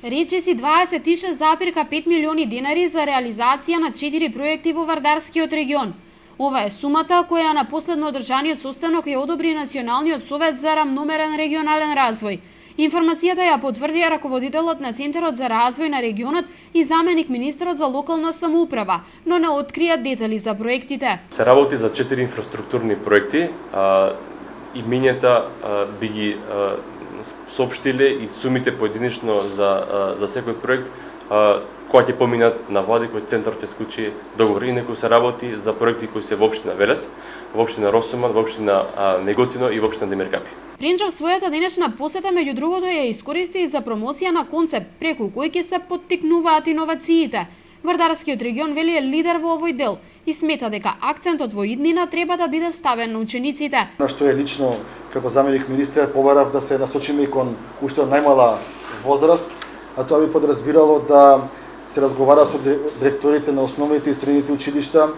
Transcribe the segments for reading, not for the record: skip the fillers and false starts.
Речиси 26,5 милиони денари за реализација на 4 проекти во Вардарскиот регион. Ова е сумата која на последно одржаниот состанок ја одобри Националниот совет за рамномерен регионален развој. Информацијата ја потврдија раководителот на Центарот за развој на регионот и заменик министерот за локална самоуправа, но не открија детали за проектите. Се работи за 4 инфраструктурни проекти, имењата би ги соопштиле и сумите поединечно за секој проект, кои ќе поминат на влади, кој центарот ќе склучи договор. Инаку се работи за проекти кои се во општина Велес, во општина Росуман, во општина Неготино и во општина Демиркапи. Ренчов својата денешна посета меѓу другото ја искористи и за промоција на концепт преку кој ќе се поттикнуваат иновациите. Вардарскиот регион вели е лидер во овој дел и смета дека акцентот во иднина треба да биде ставен на учениците. На што е лично како заменик министер побарав да се насочиме и кон уште најмала возраст, а тоа би подразбирало да се разговара со директорите на основните и средните училишта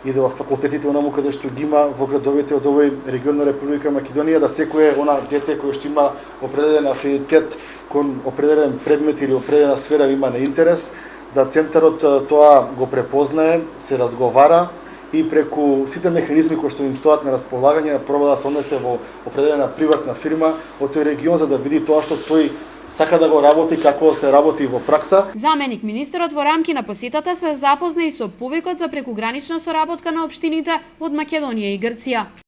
и да во факултетите онаму каде што ги има во градовите од овој регион на Република Македонија, да секое она дете кој што има определен афинитет кон определен предмет или определена сфера има на интерес, да центарот тоа го препознае, се разговара и преку сите механизми кои што им стоат на располагање проба да се однесе во определена приватна фирма од тој регион за да види тоа што тој сака да го работи, како се работи во пракса. Заменик министерот во рамки на посетата се запозна и со повикот за прекугранична соработка на општините од Македонија и Грција.